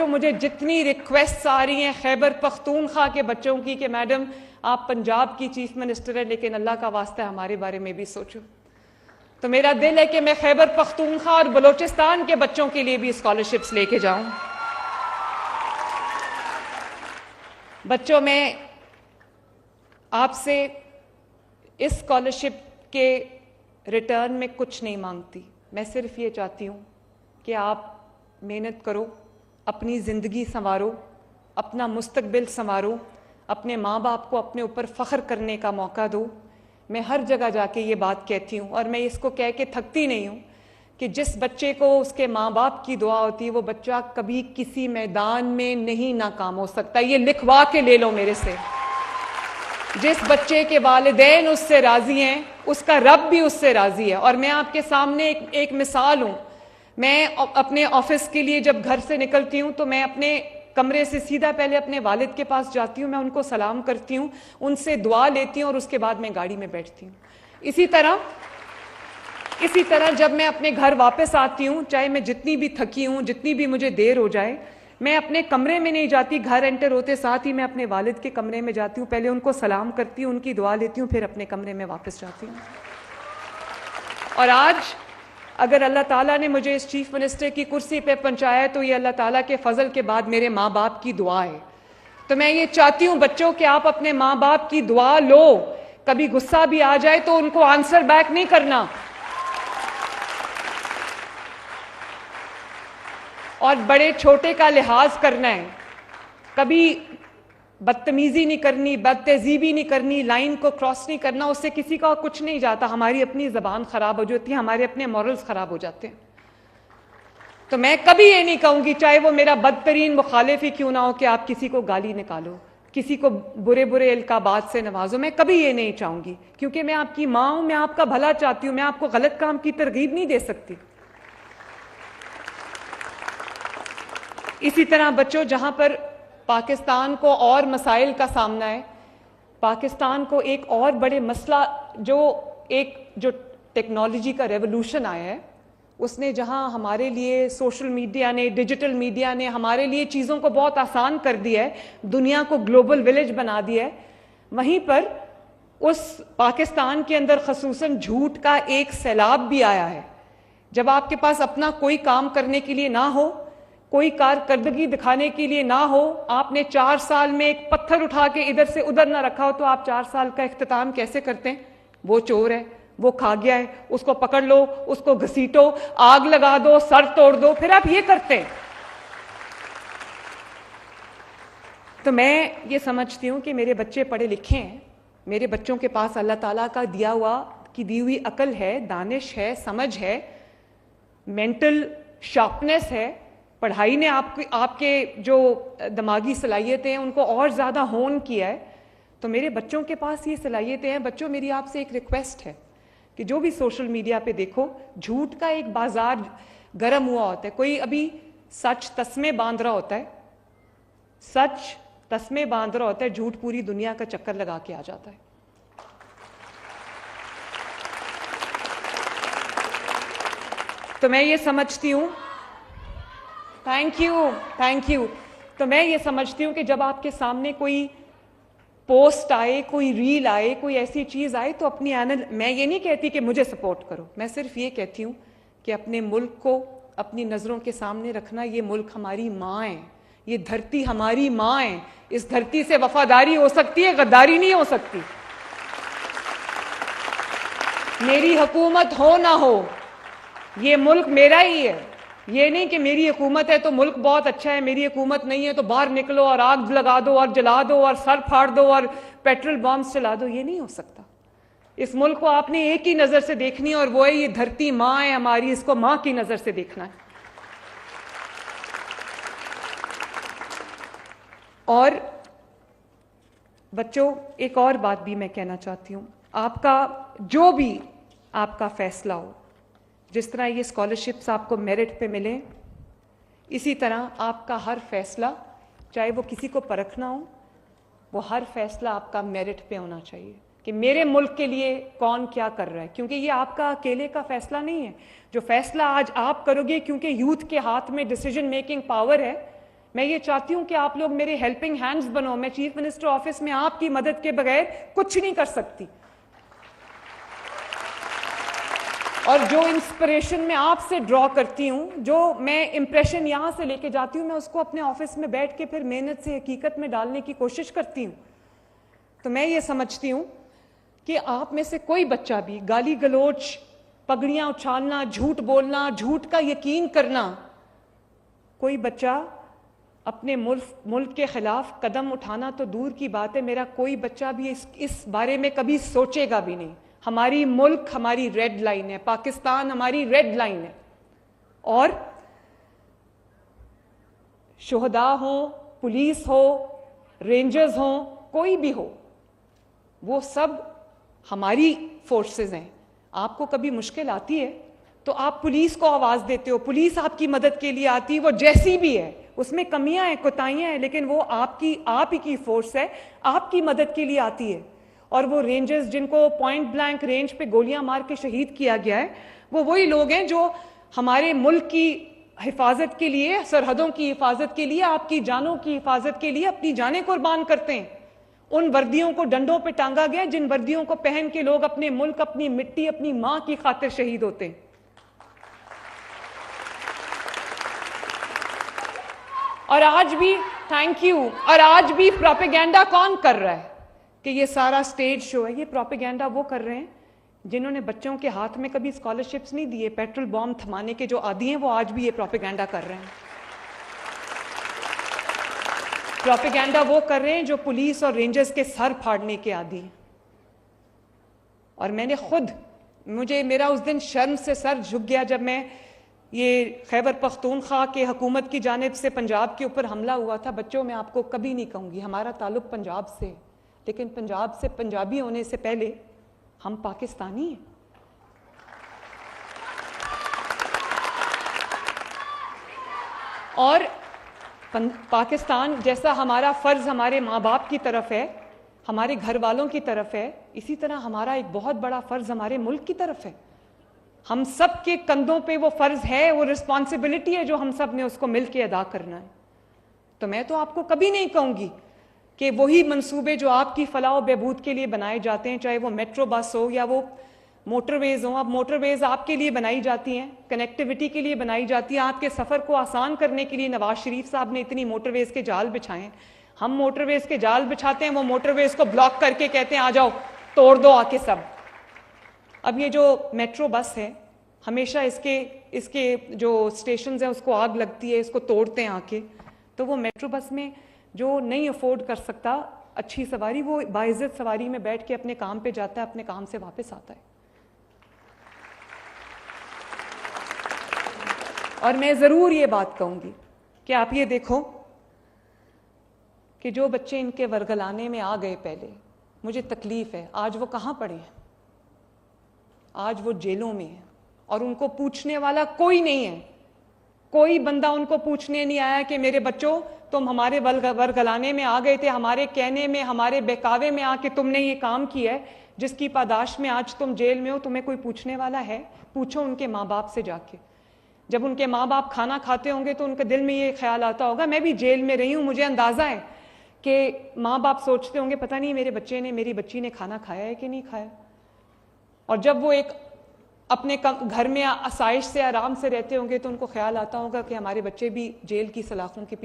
تو مجھے جتنی ریکویسٹس آ رہی ہیں خیبر پختونخوا کے بچوں کی کہ میڈم آپ پنجاب کی چیف منسٹر ہیں لیکن اللہ کا واسطہ ہمارے بارے میں بھی سوچو، تو میرا دل ہے کہ میں خیبر پختونخوا اور بلوچستان کے بچوں کے لیے بھی اسکالرشپس لے کے جاؤں۔ بچوں، میں آپ سے اس اسکالرشپ کے ریٹرن میں کچھ نہیں مانگتی، میں صرف یہ چاہتی ہوں کہ آپ محنت کرو، اپنی زندگی سنوارو، اپنا مستقبل سنوارو، اپنے ماں باپ کو اپنے اوپر فخر کرنے کا موقع دو۔ میں ہر جگہ جا کے یہ بات کہتی ہوں اور میں اس کو کہہ کے تھکتی نہیں ہوں کہ جس بچے کو اس کے ماں باپ کی دعا ہوتی ہے وہ بچہ کبھی کسی میدان میں نہیں ناکام ہو سکتا۔ یہ لکھوا کے لے لو میرے سے۔ جس بچے کے والدین اس سے راضی ہیں اس کا رب بھی اس سے راضی ہے۔ اور میں آپ کے سامنے ایک مثال ہوں۔ میں اپنے آفس کے لیے جب گھر سے نکلتی ہوں تو میں اپنے کمرے سے سیدھا پہلے اپنے والد کے پاس جاتی ہوں، میں ان کو سلام کرتی ہوں، ان سے دعا لیتی ہوں اور اس کے بعد میں گاڑی میں بیٹھتی ہوں۔ اسی طرح جب میں اپنے گھر واپس آتی ہوں، چاہے میں جتنی بھی تھکی ہوں، جتنی بھی مجھے دیر ہو جائے، میں اپنے کمرے میں نہیں جاتی، گھر انٹر ہوتے ساتھ ہی میں اپنے والد کے کمرے میں جاتی ہوں، پہلے ان کو سلام کرتی ہوں، ان کی دعا لیتی ہوں، پھر اپنے کمرے میں واپس جاتی ہوں۔ اور آج اگر اللہ تعالیٰ نے مجھے اس چیف منسٹر کی کرسی پہ پہنچایا تو یہ اللہ تعالیٰ کے فضل کے بعد میرے ماں باپ کی دعا ہے۔ تو میں یہ چاہتی ہوں بچوں کہ آپ اپنے ماں باپ کی دعا لو، کبھی غصہ بھی آ جائے تو ان کو آنسر بیک نہیں کرنا، اور بڑے چھوٹے کا لحاظ کرنا ہے، کبھی بدتمیزی نہیں کرنی، بد تہذیبی نہیں کرنی، لائن کو کراس نہیں کرنا، اس سے کسی کا کچھ نہیں جاتا، ہماری اپنی زبان خراب ہو جاتی ہے، ہمارے اپنے مورلز خراب ہو جاتے ہیں۔ تو میں کبھی یہ نہیں کہوں گی، چاہے وہ میرا بدترین مخالف ہی کیوں نہ ہو، کہ آپ کسی کو گالی نکالو، کسی کو برے برے القابات سے نوازو، میں کبھی یہ نہیں چاہوں گی، کیونکہ میں آپ کی ماں ہوں، میں آپ کا بھلا چاہتی ہوں، میں آپ کو غلط کام کی ترغیب نہیں دے سکتی۔ اسی طرح بچوں، جہاں پر پاکستان کو اور مسائل کا سامنا ہے، پاکستان کو ایک اور بڑے مسئلہ جو ٹیکنالوجی کا ریولوشن آیا ہے، اس نے جہاں ہمارے لیے سوشل میڈیا نے، ڈیجیٹل میڈیا نے ہمارے لیے چیزوں کو بہت آسان کر دیا ہے، دنیا کو گلوبل ولیج بنا دیا ہے، وہیں پر اس پاکستان کے اندر خصوصاً جھوٹ کا ایک سیلاب بھی آیا ہے۔ جب آپ کے پاس اپنا کوئی کام کرنے کے لیے نہ ہو، کوئی کارکردگی دکھانے کے لیے نہ ہو، آپ نے 4 سال میں ایک پتھر اٹھا کے ادھر سے ادھر نہ رکھا ہو، تو آپ 4 سال کا اختتام کیسے کرتے ہیں؟ وہ چور ہے، وہ کھا گیا ہے، اس کو پکڑ لو، اس کو گھسیٹو، آگ لگا دو، سر توڑ دو، پھر آپ یہ کرتے ہیں۔ تو میں یہ سمجھتی ہوں کہ میرے بچے پڑھے لکھے ہیں، میرے بچوں کے پاس اللہ تعالیٰ کا دی ہوئی عقل ہے، دانش ہے، سمجھ ہے، مینٹل شارپنیس ہے، پڑھائی نے آپ کے جو دماغی صلاحیتیں ہیں ان کو اور زیادہ ہون کیا ہے، تو میرے بچوں کے پاس یہ صلاحیتیں ہیں۔ بچوں، میری آپ سے ایک ریکویسٹ ہے کہ جو بھی سوشل میڈیا پہ دیکھو، جھوٹ کا ایک بازار گرم ہوا ہوتا ہے، کوئی ابھی سچ تسمے باندھ رہا ہوتا ہے، سچ تسمے باندھ رہا ہوتا ہے، جھوٹ پوری دنیا کا چکر لگا کے آ جاتا ہے۔ تو میں یہ سمجھتی ہوں، تھینک یو، تو میں یہ سمجھتی ہوں کہ جب آپ کے سامنے کوئی پوسٹ آئے، کوئی ریل آئے، کوئی ایسی چیز آئے، تو میں یہ نہیں کہتی کہ مجھے سپورٹ کرو، میں صرف یہ کہتی ہوں کہ اپنے ملک کو اپنی نظروں کے سامنے رکھنا۔ یہ ملک ہماری ماں ہے، یہ دھرتی ہماری ماں ہے، اس دھرتی سے وفاداری ہو سکتی ہے، غداری نہیں ہو سکتی۔ میری حکومت ہو نہ ہو، یہ ملک میرا ہی ہے۔ یہ نہیں کہ میری حکومت ہے تو ملک بہت اچھا ہے، میری حکومت نہیں ہے تو باہر نکلو اور آگ لگا دو اور جلا دو اور سر پھاڑ دو اور پیٹرول بامز چلا دو، یہ نہیں ہو سکتا۔ اس ملک کو آپ نے ایک ہی نظر سے دیکھنی ہے، اور وہ ہے یہ دھرتی ماں ہے ہماری، اس کو ماں کی نظر سے دیکھنا ہے۔ اور بچوں، ایک اور بات بھی میں کہنا چاہتی ہوں، آپ کا جو بھی آپ کا فیصلہ ہو، جس طرح یہ اسکالرشپس آپ کو میرٹ پہ ملیں، اسی طرح آپ کا ہر فیصلہ، چاہے وہ کسی کو پرکھنا ہو، وہ ہر فیصلہ آپ کا میرٹ پہ ہونا چاہیے کہ میرے ملک کے لیے کون کیا کر رہا ہے، کیونکہ یہ آپ کا اکیلے کا فیصلہ نہیں ہے۔ جو فیصلہ آج آپ کرو گے، کیونکہ یوتھ کے ہاتھ میں ڈیسیجن میکنگ پاور ہے، میں یہ چاہتی ہوں کہ آپ لوگ میرے ہیلپنگ ہینڈز بنو. میں چیف منسٹر آفس میں آپ کی مدد کے بغیر کچھ نہیں کر سکتی. اور جو انسپریشن میں آپ سے ڈرا کرتی ہوں, جو میں امپریشن یہاں سے لے کے جاتی ہوں, میں اس کو اپنے آفس میں بیٹھ کے پھر محنت سے حقیقت میں ڈالنے کی کوشش کرتی ہوں. تو میں یہ سمجھتی ہوں کہ آپ میں سے کوئی بچہ بھی گالی گلوچ, پگڑیاں اچھالنا, جھوٹ بولنا, جھوٹ کا یقین کرنا, کوئی بچہ اپنے ملک کے خلاف قدم اٹھانا تو دور کی بات ہے, میرا کوئی بچہ بھی اس بارے میں کبھی سوچے گا بھی نہیں. ہماری ملک ہماری ریڈ لائن ہے, پاکستان ہماری ریڈ لائن ہے. اور شہداء ہوں, پولیس ہو, رینجرز ہوں, کوئی بھی ہو, وہ سب ہماری فورسز ہیں. آپ کو کبھی مشکل آتی ہے تو آپ پولیس کو آواز دیتے ہو, پولیس آپ کی مدد کے لیے آتی ہے, وہ جیسی بھی ہے, اس میں کمیاں ہیں, کوتاہیاں ہیں, لیکن وہ آپ ہی کی فورس ہے, آپ کی مدد کے لیے آتی ہے. اور وہ رینجرز جن کو پوائنٹ بلینک رینج پہ گولیاں مار کے شہید کیا گیا ہے, وہ وہی لوگ ہیں جو ہمارے ملک کی حفاظت کے لیے, سرحدوں کی حفاظت کے لیے, آپ کی جانوں کی حفاظت کے لیے اپنی جانیں قربان کرتے ہیں. ان وردیوں کو ڈنڈوں پہ ٹانگا گیا جن وردیوں کو پہن کے لوگ اپنے ملک, اپنی مٹی, اپنی ماں کی خاطر شہید ہوتے ہیں. اور آج بھی تھینک یو, اور آج بھی پروپیگینڈا کون کر رہا ہے کہ یہ سارا سٹیج شو ہے؟ یہ پروپیگینڈا وہ کر رہے ہیں جنہوں نے بچوں کے ہاتھ میں کبھی اسکالرشپس نہیں دیے, پیٹرول بام تھمانے کے جو عادی ہیں, وہ آج بھی یہ پروپیگینڈا کر رہے ہیں. پروپیگینڈا وہ کر رہے ہیں جو پولیس اور رینجرز کے سر پھاڑنے کے عادی ہیں. اور میں نے خود, میرا اس دن شرم سے سر جھک گیا جب میں یہ خیبر پختونخوا کے حکومت کی جانب سے پنجاب کے اوپر حملہ ہوا تھا. بچوں, میں آپ کو کبھی نہیں کہوں گی, ہمارا تعلق پنجاب سے, لیکن پنجاب سے پنجابی ہونے سے پہلے ہم پاکستانی ہیں. اور پاکستان جیسا ہمارا فرض ہمارے ماں باپ کی طرف ہے, ہمارے گھر والوں کی طرف ہے, اسی طرح ہمارا ایک بہت بڑا فرض ہمارے ملک کی طرف ہے. ہم سب کے کندھوں پہ وہ فرض ہے, وہ رسپانسبلٹی ہے جو ہم سب نے اس کو مل کے ادا کرنا ہے. تو میں تو آپ کو کبھی نہیں کہوں گی کہ وہی منصوبے جو آپ کی فلاح و بہبود کے لیے بنائے جاتے ہیں, چاہے وہ میٹرو بس ہو یا وہ موٹر ویز ہوں. اب موٹر ویز آپ کے لیے بنائی جاتی ہیں, کنیکٹیوٹی کے لیے بنائی جاتی ہے, آپ کے سفر کو آسان کرنے کے لیے نواز شریف صاحب نے اتنی موٹر ویز کے جال بچھائے ہیں. ہم موٹر ویز کے جال بچھاتے ہیں, وہ موٹر ویز کو بلاک کر کے کہتے ہیں آ جاؤ توڑ دو آ کے سب. اب یہ جو میٹرو بس ہے, ہمیشہ اس کے جو اسٹیشنز ہیں اس کو آگ لگتی ہے, اس کو توڑتے ہیں آ کے. تو وہ میٹرو بس میں جو نہیں افورڈ کر سکتا اچھی سواری, وہ باعزت سواری میں بیٹھ کے اپنے کام پہ جاتا ہے, اپنے کام سے واپس آتا ہے. اور میں ضرور یہ بات کہوں گی کہ آپ یہ دیکھو کہ جو بچے ان کے ورگلانے میں آ گئے پہلے, مجھے تکلیف ہے, آج وہ کہاں پڑے ہیں؟ آج وہ جیلوں میں ہیں, اور ان کو پوچھنے والا کوئی نہیں ہے. کوئی بندہ ان کو پوچھنے نہیں آیا کہ میرے بچوں تم ہمارے ورگلانے میں آ گئے تھے, ہمارے کہنے میں, ہمارے بہکاوے میں آ کے تم نے یہ کام کیا ہے جس کی پاداش میں آج تم جیل میں ہو. تمہیں کوئی پوچھنے والا ہے؟ پوچھو ان کے ماں باپ سے جا کے. جب ان کے ماں باپ کھانا کھاتے ہوں گے تو ان کے دل میں یہ خیال آتا ہوگا, میں بھی جیل میں رہی ہوں, مجھے اندازہ ہے کہ ماں باپ سوچتے ہوں گے پتہ نہیں میرے بچے نے, میری بچی نے کھانا کھایا ہے کہ نہیں کھایا. اور جب وہ ایک اپنے گھر میں آسائش سے, آرام سے رہتے ہوں گے تو ان کو خیال آتا ہوگا کہ ہمارے بچے بھی جیل کی سلاخوں کے پیچھے